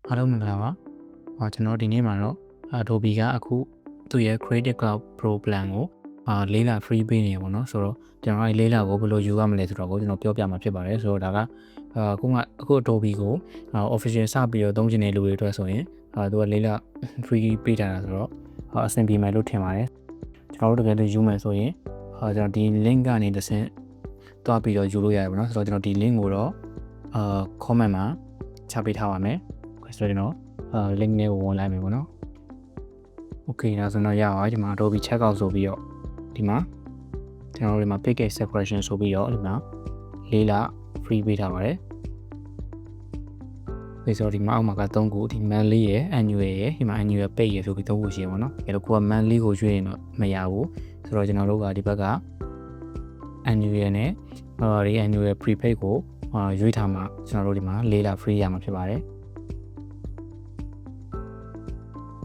အားလုံးမင်္ဂလာပါကျွန်တော်ဒီနေ့မှာတော့Adobe ကအခုသူ့ရဲ့ Creative Cloud Pro plan ကိုလေးလ free ပေးနေရပေါ့နော်ဆိုတော့ကျွန်တော်လေးလကိုဘယ်လိုယူရမလဲဆိုတော့ကျွန်တော်ပြောပြမှာဖြစ်ပါတယ်ဆိုတော့ဒါကအခု Adobe ကိုofficial စပြီးတော့သုံးချင်တဲ့လူတွေအတွက်ဆိုရင်သူကလေးလ free ပေးထားတာဆိုတော့အဆင်ပြေမယ်လို့ထင်ပါတယ်ကျွန်တော်တို့တကယ်လို့ယူမယ်ဆိုရင်ကျွန်တော်ဒီ link ကနေတစ်ဆင့်တွားပြီးတော့ယူလို့ရတယ်ပေါ့နော်ဆိုတော့ကျွန်တော်ဒီ link ကိုတော့comment မှာချပေးထားပါမယ်ဆိုတော့ကျွန်တော်link နဲ့ဝင်လိုက်မယ်ပေါ့နော် Okay ဒါဆိုတော့ရအောင်ဒီမှာ Adobe checkout ဆိုပြီးတော့ဒီမှာကျွန်တော်တို့ဒီမှာ package separation ဆိုပြီးတော့ဒီမှာလေးလ free ပေးထားပါတယ်ဒီဆိုဒီမှာအောက်မှာက3ခုဒီ monthly ရယ် annual ရယ်ဒီမှာ annual pay ရယ်ဆိုပြီး3ခုရှိရပါတော့အဲ့တော့ကိုက monthly ကိုရွေးရင်တော့မရဘူးဆိုတော့ကျွန်တော်တို့ကဒီဘက်က annual နဲ့ဒီ annual prepaid ကိုရွေးထားမှကျွန်တော်တို့ဒီမှာလေးလ free ရမှာဖြစ်ပါတယ်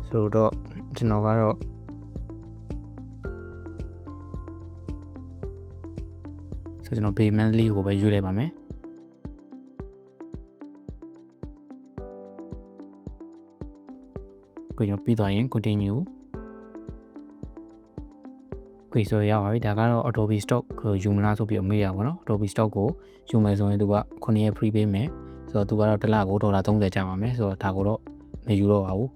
ဆိုတော့ကျွန်တော်ကတော့ကျွန်တော် pay monthly ကိုပဲယူလိုက်ပါမယ်ကိုကျွန်တော်ပြီးသွားရင် continue ကိုဆိုရပါပြီဒါကတော့ Adobe Stock ကိုယူမလားဆိုပြီးမေးရပါတော့ Adobe Stock ကိုယူမယ်ဆိုရင်သူက9ရက် free ပေးမယ်ဆိုတော့သူကတော့တစ်လကိုဒေါ်လာ30ကျပါမယ်ဆိုတော့ဒါကိုတော့မယူတော့ပါဘူး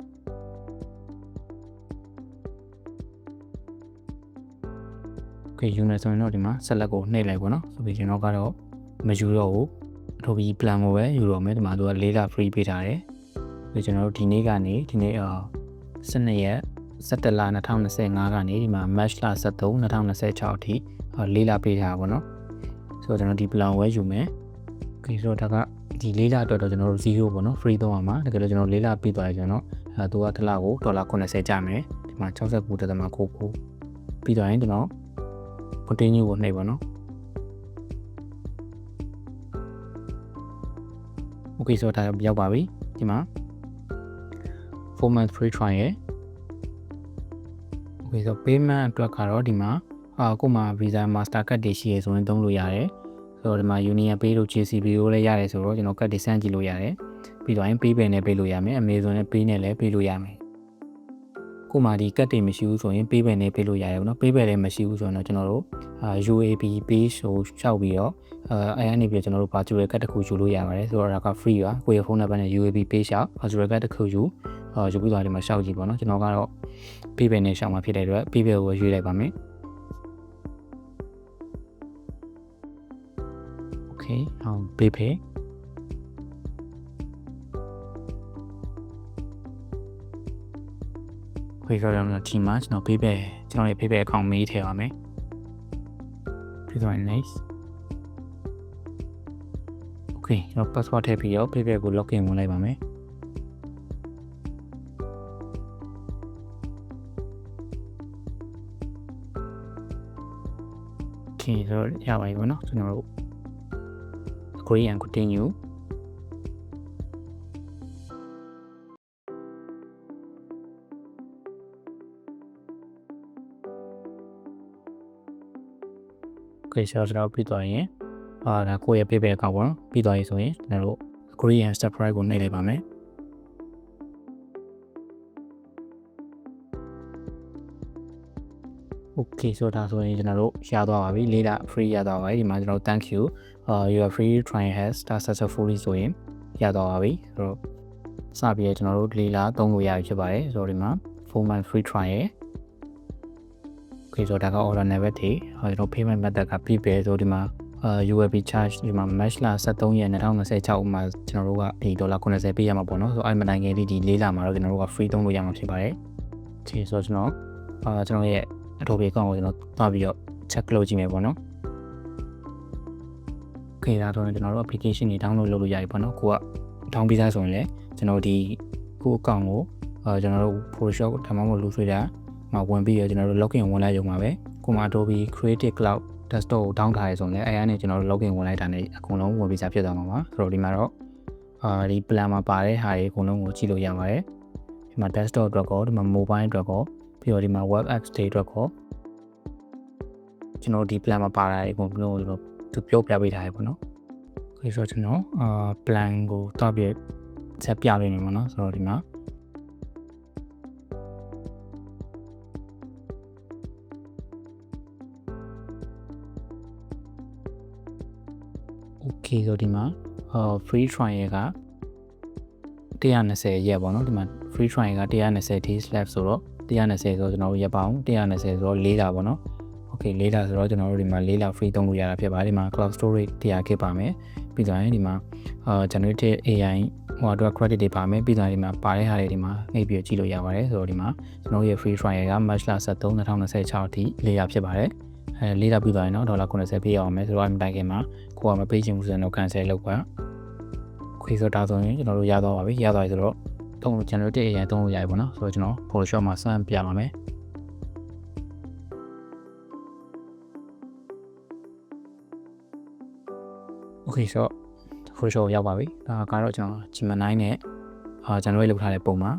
ယူနေဆိုရင်တော့ဒီမှာ select ကိုနှိပ်လိုက်ပေါ့နော်ဆိုပြီးကျွန်တော်ကတော့မယူတော့ဘူး Adobe plan ကိုပဲယူတော့မယ်ဒီမှာသူက4လ free ပေးထားတယ်ပြီးကျွန်တော်တို့ဒီနေ့ကနေဒီနေ့12ရက်17လ2025ကနေဒီမှာ March လ23 2026အထိ4လပေးထားပါပေါ့နော်ဆိုတော့ကျွန်တော်ဒီ plan ကိုပဲယူမယ်ဆိုတော့ဒါကဒီ4လအတွက်တော့ကျွန်တော်တို့0ပေါ့နော် free တော့မှာတကယ်လို့ကျွန်တော်4လပြီးသွားရင်ကျွန်တော်သူကတစ်လကိုဒေါ်လာ80ကျမယ်ဒီမှာ69.99ပြီးသွားရင်ကျွန်တော်continue ကိုနှိပ်ပါနော် Okay ဆိုတော့ဒါရောက်ပါပြီဒီမှာ 4 month free trial ရယ် Okay ဆို payment အတွက်ကတော့ဒီမှာကိုမှာ Visa Mastercard တွေရှိရဆိုရင်သုံးလို့ရတယ်ဆိုတော့ဒီမှာ Union Pay တို့ JCB တို့လည်းရတယ်ဆိုတော့ကျွန်တော် card တွေစမ်းကြည့်လို့ရတယ်ပြီးတော့ရင် PayPal နဲ့ပေးလို့ရမယ် Amazon နဲ့ Pay နဲ့လည်းပေးလို့ရမယ်ကိုမှဒီကတ်တွေမရှိဘူးဆိုရင် PayPal နဲ့ပေးလို့ရတယ်ပေါ့နော် PayPal လည်းမရှိဘူးဆိုရင်တော့ကျွန်တော်တို့UAB Pay ဆိုရှောက်ပြီးတော့အဲအနေပြီးကျွန်တော်တို့ virtual card တစ်ခုယူလို့ရပါတယ်ဆိုတော့ဒါက free ပါကိုယ့်ရဲ့ဖုန်းနံပါတ်နဲ့ UAB Pay ရှောက် virtual card တစ်ခုယူပြီးတော့ဒီမှာရှောက်ကြည့်ပေါ့နော်ကျွန်တော်ကတော့ PayPal နဲ့ရှောက်မှာဖြစ်တဲ့အတွက် PayPal ကိုရွေးလိုက်ပါမယ် Okay PayPalခွေးကတော့ဒီမှာကျွန်တော် PayPal ကျွန်တော်ရဲ့ PayPal account မေးထည့်ပါမယ်ပြီးတော့ next Okay ကျွန်တော် password ထည့်ပြီးတော့ PayPal ကို login ဝင်လိုက်ပါမယ်Okay ဆိုတော့ရပါပြီပေါ့နော်ကျွန်တော်တို့ agree and continue Okay ဆိုတော့ပြီးသွားရင်ဒါကိုယ့်ရဲ့ PayPal account ပေါ့နော်ပြီးသွားပြီဆိုရင်ကျွန်တော်တို့ agree and subscribe ကိုနှိပ်လိုက်ပါမယ် Okay ဆိုတော့ဆိုရင်ကျွန်တော်တို့ရသွားပါပြီလေးလ free ရသွားပါပြီဒီမှာကျွန်တော် thank you your free trial has started successfully ဆိုရင်ရသွားပါပြီဆိုတော့စပြီးရကျွန်တော်တို့လေးလသုံးလို့ရပြီဖြစ်ပါတယ်ဆိုတော့ဒီမှာ4 month free trial Okay ဆိုတော့ဒါက order number တွေကျွန်တော် payment method က PayPal ဆိုဒီမှာUAB charge ဒီမှာ March လ23ရက်2026မှာကျွန်တော်တို့ကဒီဒေါ်လာ90ပေးရမှာပေါ့နော်ဆိုတော့အဲ့မတိုင်ခင်လေးဒီလေးလမှာတော့ကျွန်တော်တို့က free သုံးလို့ရမှာဖြစ်ပါတယ်ဒီဆိုတော့ကျွန်တော်ရဲ့Adobe account ကိုကျွန်တော်သွားပြီးတော့ check လုပ်ကြည့်မယ်ပေါ့နော် Okay ဒါတော့ကျွန်တော်တို့ application တွေ download လုပ်လို့ရပြီပေါ့နော်ကိုက down ပြီးသားဆိုရင်လည်းကျွန်တော်ဒီကို account ကိုကျွန်တော်တို့ Photoshop ဒါမှမဟုတ် Illustrator မှာဝင်ပြီးတော့ကျွန်တော်တို့ login ဝင်လိုက်ရုံပါပဲကိုမှာ Adobe Creative Cloud Desktop ကို down ထားရဆိုရင်လည်းအဲအနေကျွန်တော်တို့ login ဝင်လိုက်တာနဲ့အကုန်လုံးဝင်ပြီးသားဖြစ်သွားမှာပါဆိုတော့ဒီမှာတော့ဒီ plan မှာပါတဲ့ဟာတွေအကုန်လုံးကိုကြည့်လို့ရပါတယ်ဒီမှာ desktop အတွက်ကောဒီမှာ mobile အတွက်ကောပြီးတော့ဒီမှာ web apps တွေအတွက်ကောကျွန်တော်ဒီ plan မှာပါတာတွေအကုန်လုံးကိုသူပြောပြပေးထားရပေါ့နော် Okay ဆိုတော့ကျွန်တော်plan ကိုတောက်ပြ ဆက်ပြပေးနေမှာနော်ဆိုတော့ဒီမှာ okay ဆိုဒီမှာfree trial က120ရက်ပေါ့နော်ဒီမှာ free trial က120 days left ဆိုတော့120ဆိုတော့ကျွန်တော်တို့ရက်ပေါင်း120ဆိုတော့4လပေါ့နော် okay 4လဆိုတော့ကျွန်တော်တို့ဒီမှာ4လ free သုံးလို့ရတာဖြစ်ပါတယ်ဒီမှာ cloud storage 100 GB ပါမယ်ပြီးတော့ဒီမှာgenerative AI ဟိုတော့ credit တွေပါမယ်ပြီးတော့ဒီမှာပါတဲ့ဟာတွေဒီမှာအိပ်ပြီးကြည့်လို့ရပါတယ်ဆိုတော့ဒီမှာကျွန်တော်ရဲ့ free trial က March 23 2026အထိ4လဖြစ်ပါတယ်4လပြီးသွားရင်တော့$90ပေးရအောင်မယ်ဆိုတော့အမှတိုင်ခင်မှာကိုကမပေးချင်ဘူးဆိုတော့ cancel လုပ်ပါခွေးဆိုတာဆိုရင်ကျွန်တော်တို့ရသွားပါပြီရသွားပြီဆိုတော့တုံး generative AI တုံးလို့ရပြီပေါ့နော်ဆိုတော့ကျွန်တော် Photoshop မှာစမ်းပြပါမယ်Okay ဆိုတော့ Photoshop ရောက်ပါပြီဒါကတော့ကျွန်တော် Gemini နဲ့generate လုပ်ထားတဲ့ပုံမှာ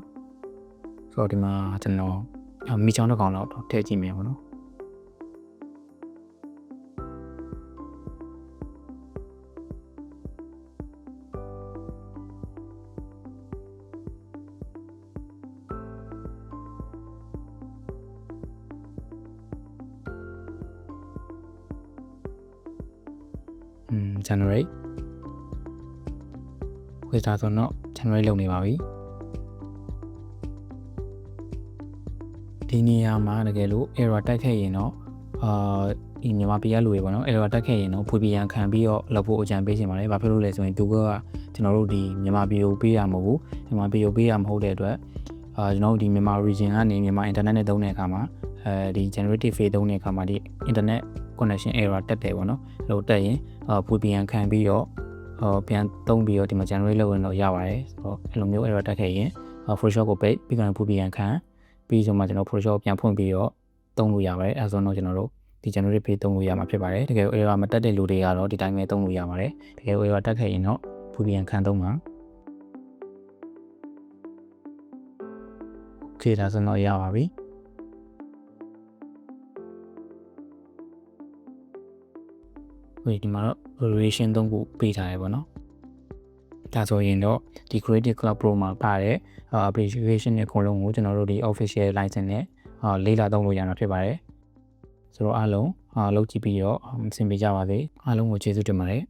ဆိုတော့ဒီမှာကျွန်တော်မိချောင်းတစ်ကောင်လောက်ထည့်ကြည့်မယ်ပေါ့နော်generate ဝေစာဆိုတော့ generate လုပ်နေပါပြီဒီနေရာမှာတကယ်လို့ error တက်ခဲ့ရင်တော့ဒီမြန်မာပြည်ကလူတွေပေါ့နော် error တက်ခဲ့ရင်တော့ VPN ခံပြီးတော့လုပ်ဖို့အကြံပေးချင်ပါတယ်ဘာဖြစ်လို့လဲဆိုရင် Google ကကျွန်တော်တို့ဒီမြန်မာပြည်ကိုပေးရမဟုတ်ဘူးမြန်မာပြည်ကိုပေးရမဟုတ်တဲ့အတွက်ကျွန်တော်တို့ဒီမြန်မာ region ကနေမြန်မာ internet နဲ့သုံးတဲ့အခါမှာဒီ generative face သုံးတဲ့အခါမှာဒီ internet connection error တက်တယ်ပေါ့နော်အဲ့လိုတက်ရင်VPN ခံပြီးတော့ပြန်သုံးပြီးတော့ဒီမှာ generate လုပ်ရင်တော့ရပါတယ်ဆိုတော့အဲ့လိုမျိုး error တက်ခဲ့ရင် Photoshop ကိုပိတ်ပြီးတော့ VPN ခံပြီးဆိုမှကျွန်တော် Photoshop ပြန်ဖွင့်ပြီးတော့သုံးလို့ရပါတယ်အဲဆိုတော့ကျွန်တော်တို့ဒီ generate page သုံးလို့ရမှာဖြစ်ပါတယ်တကယ် error မတက်တဲ့လူတွေကတော့ဒီတိုင်းပဲသုံးလို့ရပါတယ်တကယ် error တက်ခဲ့ရင်တော့ VPN ခံသုံးပါOkay ဒါဆိုတော့ရပါပြီဒီမှာတော့ variation 3ခုပေးထားရပေါ့နော်ဒါဆိုရင်တော့ဒီ Creative Cloud Pro မှာပါတဲ့application တွေအကုန်လုံးကိုကျွန်တော်တို့ဒီ official license နဲ့လေးလာသုံးလို့ရမှာဖြစ်ပါတယ်ဆိုတော့အားလုံးလုပ်ကြည့်ပြီးတော့အဆင်ပြေကြပါစေအားလုံးကိုကျေးဇူးတင်ပါတယ်